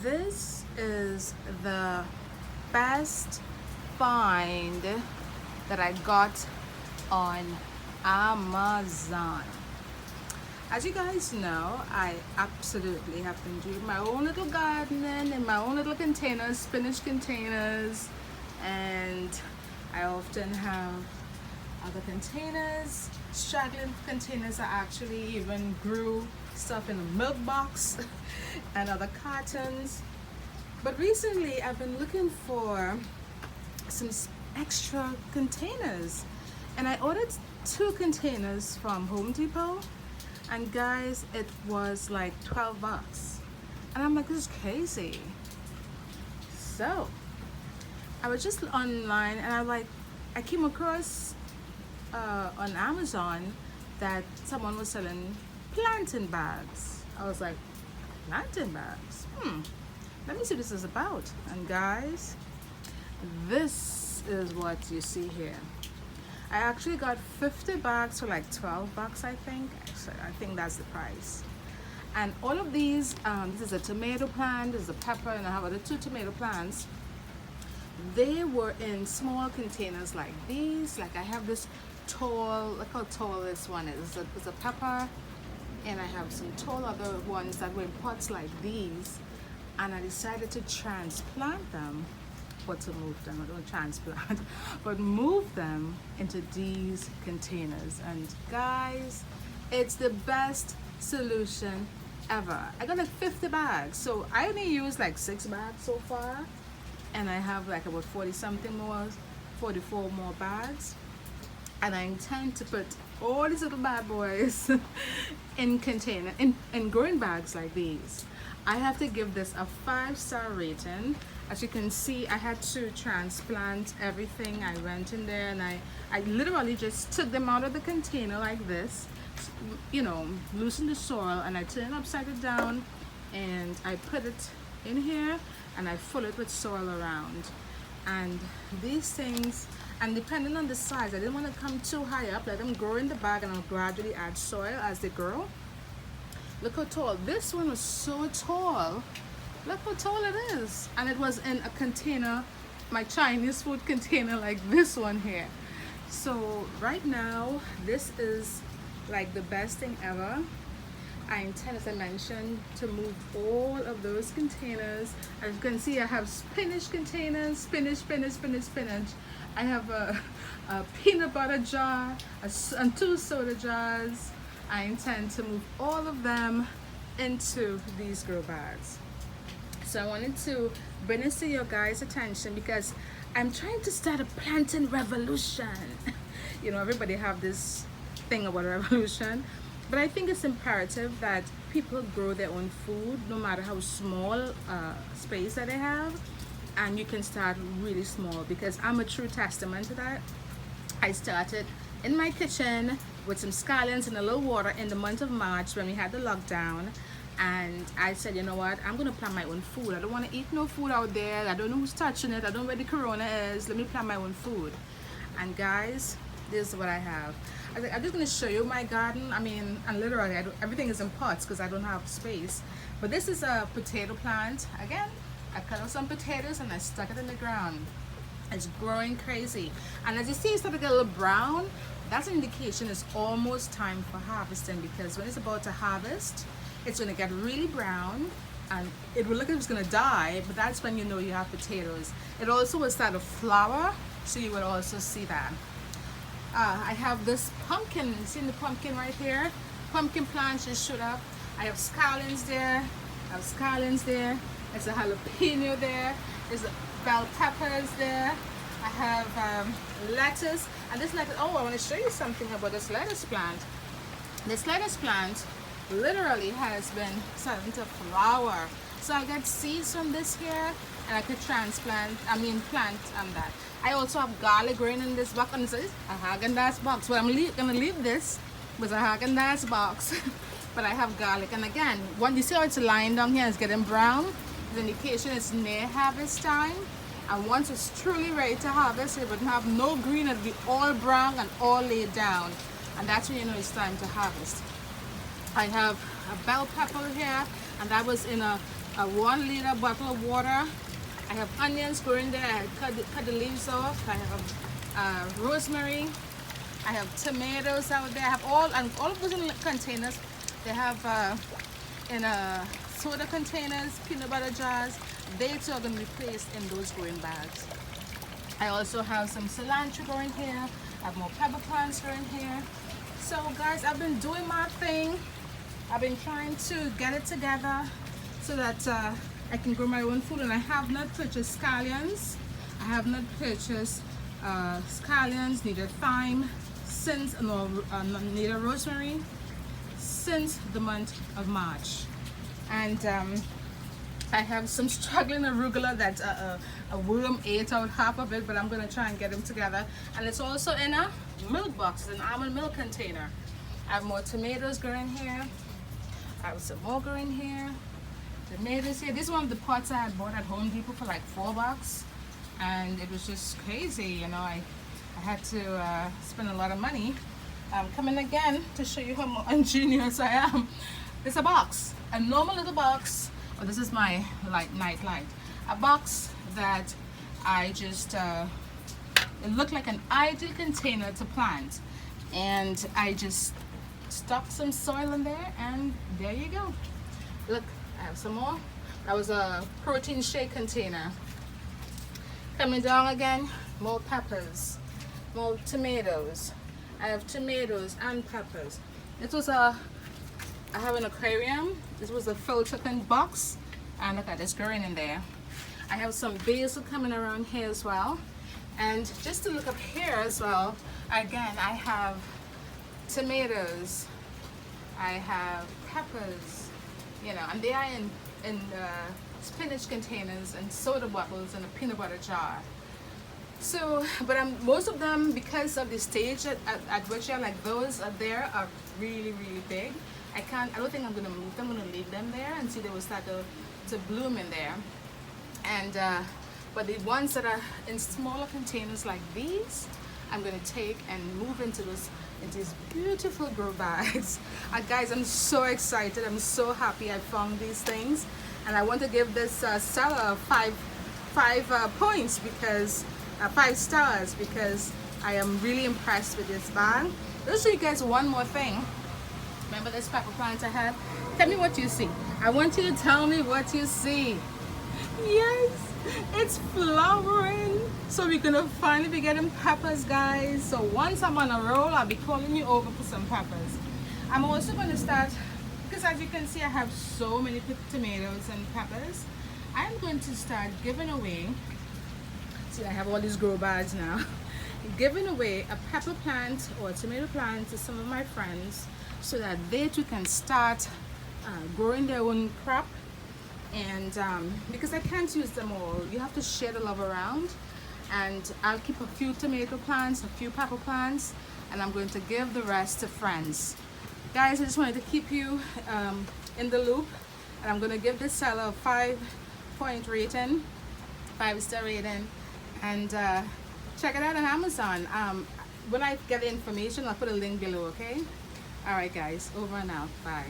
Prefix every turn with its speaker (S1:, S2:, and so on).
S1: This is the best find that I got on Amazon. As you guys know, I absolutely have been doing my own little gardening in my own little containers, spinach containers, and I often have other containers, straggling containers. I actually even grew stuff in a milk box and other cartons. But recently I've been looking for some extra containers, and I ordered 2 containers from Home Depot, and guys, it was like 12 bucks. And I'm like, this is crazy. So I was just online, and I came across on Amazon that someone was selling plantain bags. I was like, plantain bags? Let me see what this is about. And guys, this is what you see here. I actually got 50 bags for like 12 bucks, I think. So I think that's the price. And all of these, this is a tomato plant, this is a pepper, and I have other 2 tomato plants. They were in small containers like these. Like I have this tall, look how tall this one is. It's a pepper, and I have some tall other ones that were in pots like these. And I decided to transplant them, or to move them, I don't transplant, but move them into these containers. And guys, it's the best solution ever. I got like 50 bags, so I only used like 6 bags so far, and I have like about 40 something more, 44 more bags, and I intend to put all these little bad boys in container, in growing bags like these. I have to give this a 5-star rating. As you can see, I had to transplant everything. I went in there and I literally just took them out of the container like this, you know, loosened the soil, and I turned it upside down, and I put it in here, and I fill it with soil around. And these things, and depending on the size, I didn't want to come too high up. Let them grow in the bag, and I'll gradually add soil as they grow. Look how tall. This one was so tall. Look how tall it is. And it was in a container, my Chinese food container like this one here. So right now, this is like the best thing ever. I intend, as I mentioned, to move all of those containers. As you can see, I have spinach containers, spinach. I have a peanut butter jar, and 2 soda jars. I intend to move all of them into these grow bags. So I wanted to bring this to your guys' attention because I'm trying to start a planting revolution. You know, everybody have this thing about a revolution, but I think it's imperative that people grow their own food, no matter how small space that they have. And you can start really small, because I'm a true testament to that. I started in my kitchen with some scallions and a little water in the month of March when we had the lockdown, and I said, you know what, I'm gonna plant my own food. I don't want to eat no food out there. I don't know who's touching it. I don't know where the corona is. Let me plant my own food. And guys, this is what I have. I'm just gonna show you my garden. I mean, and literally everything is in pots because I don't have space. But this is a potato plant. Again, I cut off some potatoes and I stuck it in the ground. It's growing crazy, and as you see, it's starting to get a little brown. That's an indication it's almost time for harvesting, because when it's about to harvest, it's going to get really brown and it will look like it's going to die, but that's when you know you have potatoes. It also will start to flower, so you will also see that. I have this pumpkin. You see the pumpkin right here? Pumpkin plant just showed up. I have scallions there. There's a jalapeno there. There's a bell peppers there. I have lettuce, and this lettuce, oh, I want to show you something about this lettuce plant. This lettuce plant literally has been starting to flower. So I got seeds from this here, and I could plant that. I also have garlic growing in this box, and this is a Haagen-Dazs box. Well, I'm gonna leave this with a Haagen-Dazs box. But I have garlic, and again, when you see how it's lying down here, it's getting brown. The indication it's near harvest time, and once it's truly ready to harvest, it would have no green. It'll be all brown and all laid down, and that's when you know it's time to harvest. I have a bell pepper here, and that was in a a 1 liter bottle of water. I have onions growing there. I cut the leaves off. I have rosemary. I have tomatoes out there. I have all of those in containers. They have in soda containers, peanut butter jars. They too are going to be placed in those growing bags. I also have some cilantro growing here. I have more pepper plants growing here. So guys, I've been doing my thing. I've been trying to get it together so that I can grow my own food, and I have not purchased scallions. I have not purchased scallions, neither thyme, neither rosemary since the month of March. And I have some struggling arugula that a worm ate out half of it, but I'm going to try and get them together. And it's also in a milk box, an almond milk container. I have more tomatoes growing here. I have some more growing here. Tomatoes here. This is one of the pots I had bought at Home Depot for like $4, and it was just crazy, you know. I had to spend a lot of money. I'm coming again to show you how ingenious I am. It's a box, a normal little box. Oh, this is my night light. A box that I just it looked like an ideal container to plant, and I just stuck some soil in there, and there you go. Look, I have some more. That was a protein shake container. Coming down again, more peppers, more tomatoes. I have tomatoes and peppers. This was I have an aquarium. This was a filter box, and look at this growing in there. I have some basil coming around here as well. And just to look up here as well, again, I have tomatoes, I have peppers, you know, and they are in spinach containers and soda bottles and a peanut butter jar. So, but most of them, because of the stage at which they're like those are there, are really big. I don't think I'm gonna move them. I'm gonna leave them there and see they will start to bloom in there. And but the ones that are in smaller containers like these, I'm gonna take and move into these beautiful grow bags. Guys, I'm so excited. I'm so happy I found these things, and I want to give this seller five points, because 5 stars, because I am really impressed with this bag. I'll show you guys one more thing. Remember this pepper plant I had? Tell me what you see. I want you to tell me what you see. Yes, it's flowering. So we're gonna finally be getting peppers, guys. So once I'm on a roll, I'll be calling you over for some peppers. I'm also gonna start, because as you can see, I have so many tomatoes and peppers. I'm going to start giving away, see, I have all these grow bags now, giving away a pepper plant or a tomato plant to some of my friends, so that they too can start growing their own crop. And because I can't use them all, you have to share the love around. And I'll keep a few tomato plants, a few pepper plants, and I'm going to give the rest to friends. Guys, I just wanted to keep you in the loop, and I'm going to give this seller a 5-point rating, 5-star rating, and check it out on Amazon. When I get the information, I'll put a link below, okay? All right, guys, over and out. Bye.